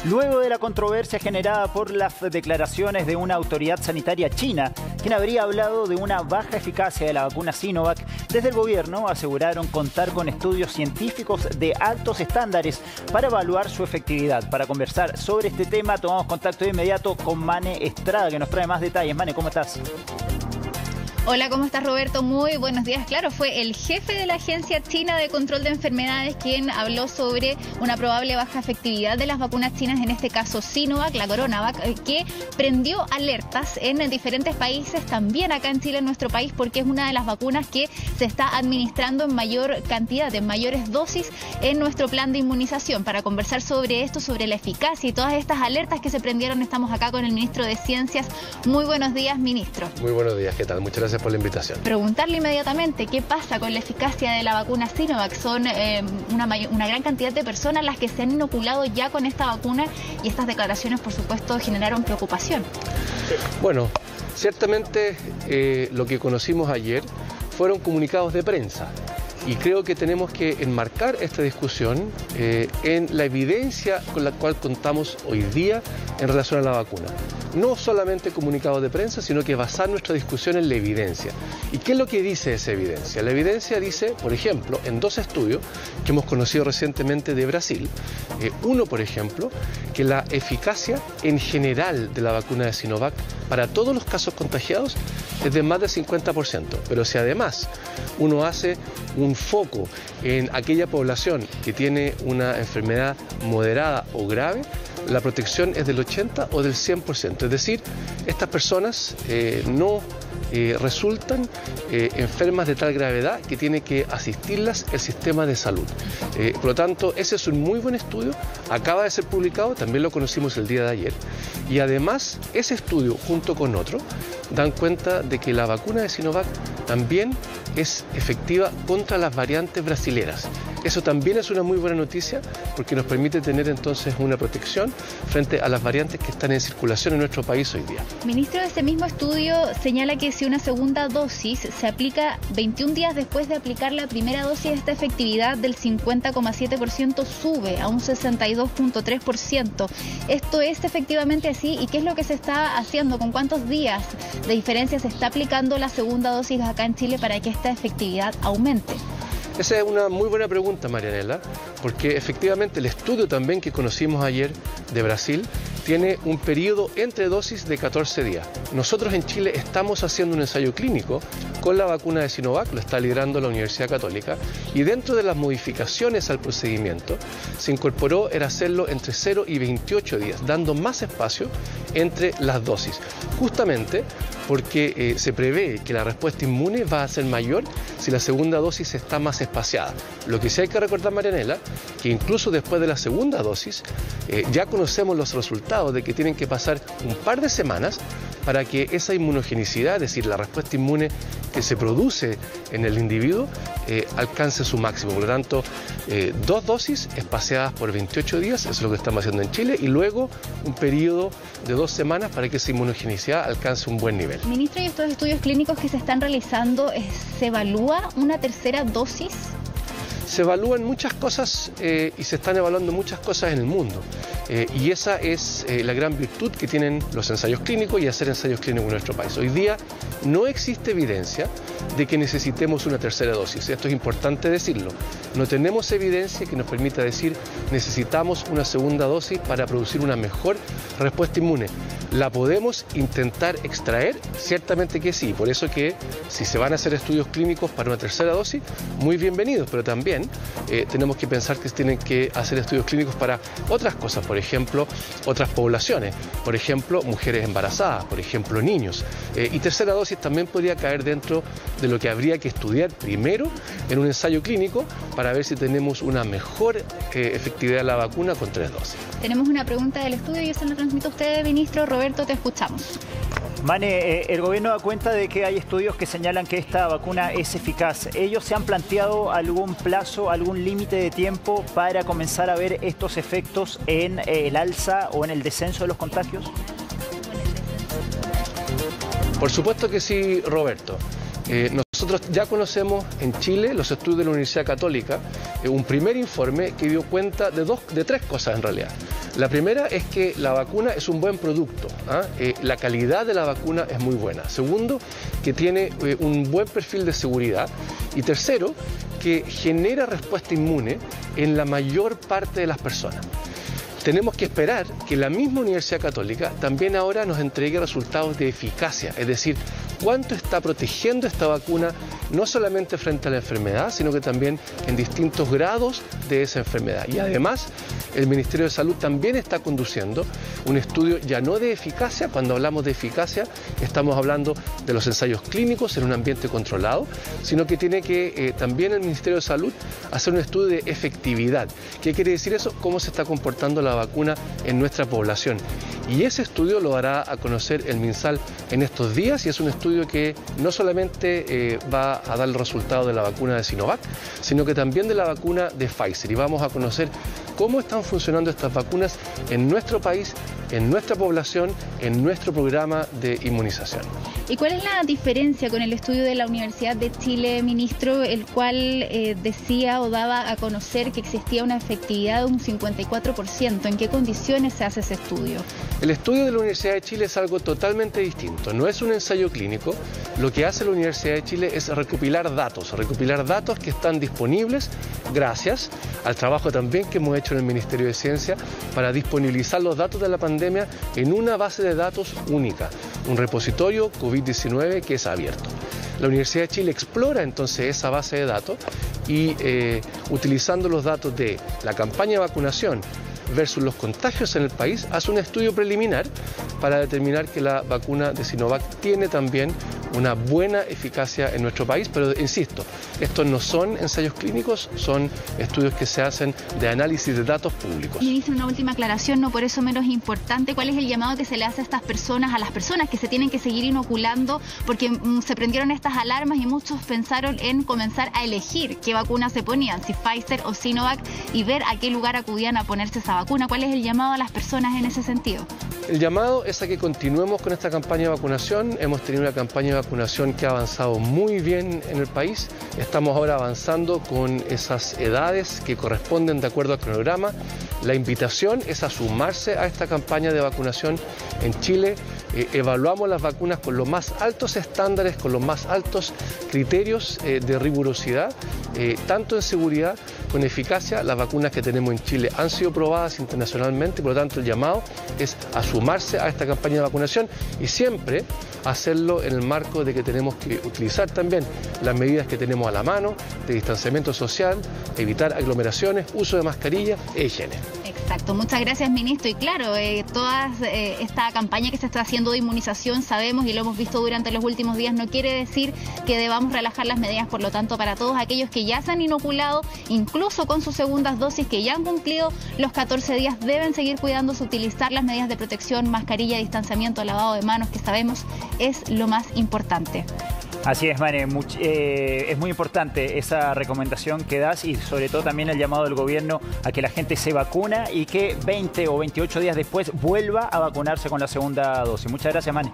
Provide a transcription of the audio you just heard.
luego de la controversia generada por las declaraciones de una autoridad sanitaria china, quien habría hablado de una baja eficacia de la vacuna Sinovac. Desde el gobierno aseguraron contar con estudios científicos de altos estándares para evaluar su efectividad. Para conversar sobre este tema, tomamos contacto de inmediato con Mane Estrada, que nos trae más detalles. Mane, ¿cómo estás? Hola, ¿cómo estás, Roberto? Muy buenos días. Claro, fue el jefe de la Agencia China de Control de Enfermedades quien habló sobre una probable baja efectividad de las vacunas chinas, en este caso Sinovac, la Coronavac, que prendió alertas en diferentes países, también acá en Chile, en nuestro país, porque es una de las vacunas que se está administrando en mayor cantidad, en mayores dosis en nuestro plan de inmunización. Para conversar sobre esto, sobre la eficacia y todas estas alertas que se prendieron, estamos acá con el ministro de Ciencias. Muy buenos días, ministro. Muy buenos días, ¿qué tal? Muchas gracias por la invitación. Preguntarle inmediatamente qué pasa con la eficacia de la vacuna Sinovac. Son una gran cantidad de personas las que se han inoculado ya con esta vacuna y estas declaraciones, por supuesto, generaron preocupación. Bueno, ciertamente lo que conocimos ayer fueron comunicados de prensa. Y creo que tenemos que enmarcar esta discusión en la evidencia con la cual contamos hoy día en relación a la vacuna. No solamente comunicados de prensa, sino que basar nuestra discusión en la evidencia. ¿Y qué es lo que dice esa evidencia? La evidencia dice, por ejemplo, en dos estudios que hemos conocido recientemente de Brasil. Uno, por ejemplo, que la eficacia en general de la vacuna de Sinovac para todos los casos contagiados es de más del 50%. Pero si además uno hace un foco en aquella población que tiene una enfermedad moderada o grave, la protección es del 80 o del 100%. Es decir, estas personas no resultan enfermas de tal gravedad que tiene que asistirlas el sistema de salud. Por lo tanto, ese es un muy buen estudio, acaba de ser publicado, también lo conocimos el día de ayer, y además ese estudio junto con otro dan cuenta de que la vacuna de Sinovac también es efectiva contra las variantes brasileras. Eso también es una muy buena noticia porque nos permite tener entonces una protección frente a las variantes que están en circulación en nuestro país hoy día. Ministro, ese mismo estudio señala que si una segunda dosis se aplica 21 días después de aplicar la primera dosis, esta efectividad del 50,7% sube a un 62,3%. ¿Esto es efectivamente así? ¿Y qué es lo que se está haciendo? ¿Con cuántos días de diferencia se está aplicando la segunda dosis acá en Chile para que esta efectividad aumente? Esa es una muy buena pregunta, Marianela, porque efectivamente el estudio también que conocimos ayer de Brasil tiene un periodo entre dosis de 14 días. Nosotros en Chile estamos haciendo un ensayo clínico con la vacuna de Sinovac, lo está liderando la Universidad Católica, y dentro de las modificaciones al procedimiento se incorporó el hacerlo entre 0 y 28 días, dando más espacio entre las dosis, justamente porque se prevé que la respuesta inmune va a ser mayor si la segunda dosis está más espaciada. Lo que sí hay que recordar, Marianela, que incluso después de la segunda dosis ya conocemos los resultados de que tienen que pasar un par de semanas para que esa inmunogenicidad, es decir, la respuesta inmune que se produce en el individuo, alcance su máximo. Por lo tanto, 2 dosis espaciadas por 28 días, eso es lo que estamos haciendo en Chile, y luego un periodo de 2 semanas para que esa inmunogenicidad alcance un buen nivel. Ministro, ¿y estos estudios clínicos que se están realizando, se evalúa una tercera dosis? Se evalúan muchas cosas y se están evaluando muchas cosas en el mundo. Y esa es la gran virtud que tienen los ensayos clínicos y hacer ensayos clínicos en nuestro país. Hoy día no existe evidencia de que necesitemos una tercera dosis. Esto es importante decirlo. No tenemos evidencia que nos permita decir necesitamos una segunda dosis para producir una mejor respuesta inmune. ¿La podemos intentar extraer? Ciertamente que sí. Por eso que si se van a hacer estudios clínicos para una tercera dosis, muy bienvenidos. Pero también tenemos que pensar que se tienen que hacer estudios clínicos para otras cosas. Por ejemplo, otras poblaciones. Por ejemplo, mujeres embarazadas. Por ejemplo, niños. Y tercera dosis también podría caer dentro de lo que habría que estudiar primero en un ensayo clínico para ver si tenemos una mejor efectividad de la vacuna con 3 dosis. Tenemos una pregunta del estudio y esa la transmite a usted, ministro. Roberto, te escuchamos. Mane, el gobierno da cuenta de que hay estudios que señalan que esta vacuna es eficaz. ¿Ellos se han planteado algún plazo, algún límite de tiempo para comenzar a ver estos efectos en el alza o en el descenso de los contagios? Por supuesto que sí, Roberto. Nosotros ya conocemos en Chile los estudios de la Universidad Católica, un primer informe que dio cuenta de tres cosas en realidad. La primera es que la vacuna es un buen producto, la calidad de la vacuna es muy buena. Segundo, que tiene un buen perfil de seguridad. Y tercero, que genera respuesta inmune en la mayor parte de las personas. Tenemos que esperar que la misma Universidad Católica también ahora nos entregue resultados de eficacia, es decir, cuánto está protegiendo esta vacuna no solamente frente a la enfermedad, sino que también en distintos grados de esa enfermedad. Y además, el Ministerio de Salud también está conduciendo un estudio ya no de eficacia. Cuando hablamos de eficacia, estamos hablando de los ensayos clínicos en un ambiente controlado, sino que tiene que también el Ministerio de Salud hacer un estudio de efectividad. ¿Qué quiere decir eso? Cómo se está comportando la vacuna en nuestra población. Y ese estudio lo dará a conocer el MinSal en estos días, y es un estudio que no solamente va a dar el resultado de la vacuna de Sinovac, sino que también de la vacuna de Pfizer. Y vamos a conocer cómo están funcionando estas vacunas en nuestro país, en nuestra población, en nuestro programa de inmunización. ¿Y cuál es la diferencia con el estudio de la Universidad de Chile, ministro, el cual decía o daba a conocer que existía una efectividad de un 54%? ¿En qué condiciones se hace ese estudio? El estudio de la Universidad de Chile es algo totalmente distinto. No es un ensayo clínico. Lo que hace la Universidad de Chile es recopilar datos que están disponibles gracias al trabajo también que hemos hecho en el Ministerio de Ciencia para disponibilizar los datos de la pandemia en una base de datos única, un repositorio COVID-19 que es abierto. La Universidad de Chile explora entonces esa base de datos y utilizando los datos de la campaña de vacunación versus los contagios en el país, hace un estudio preliminar para determinar que la vacuna de Sinovac tiene también una buena eficacia en nuestro país, pero insisto, estos no son ensayos clínicos, son estudios que se hacen de análisis de datos públicos. Ministro, una última aclaración, no por eso menos importante, ¿cuál es el llamado que se le hace a estas personas, a las personas que se tienen que seguir inoculando? Porque se prendieron estas alarmas y muchos pensaron en comenzar a elegir qué vacuna se ponían, si Pfizer o Sinovac, y ver a qué lugar acudían a ponerse esa vacuna. ¿Cuál es el llamado a las personas en ese sentido? El llamado es a que continuemos con esta campaña de vacunación. Hemos tenido una campaña de vacunación que ha avanzado muy bien en el país. Estamos ahora avanzando con esas edades que corresponden de acuerdo al cronograma. La invitación es a sumarse a esta campaña de vacunación en Chile. Evaluamos las vacunas con los más altos estándares, con los más altos criterios de rigurosidad, tanto en seguridad como en eficacia. Las vacunas que tenemos en Chile han sido probadas internacionalmente, por lo tanto el llamado es a sumarse a esta campaña de vacunación y siempre hacerlo en el marco de que tenemos que utilizar también las medidas que tenemos a la mano de distanciamiento social, evitar aglomeraciones, uso de mascarilla e higiene. Exacto, muchas gracias, ministro. Y claro, toda esta campaña que se está haciendo de inmunización, sabemos y lo hemos visto durante los últimos días, no quiere decir que debamos relajar las medidas. Por lo tanto, para todos aquellos que ya se han inoculado, incluso con sus segundas dosis, que ya han cumplido los 14 días, deben seguir cuidándose, utilizar las medidas de protección, mascarilla, distanciamiento, lavado de manos, que sabemos es lo más importante. Así es, Mane, es muy importante esa recomendación que das y sobre todo también el llamado del gobierno a que la gente se vacuna y que 20 o 28 días después vuelva a vacunarse con la segunda dosis. Muchas gracias, Mane.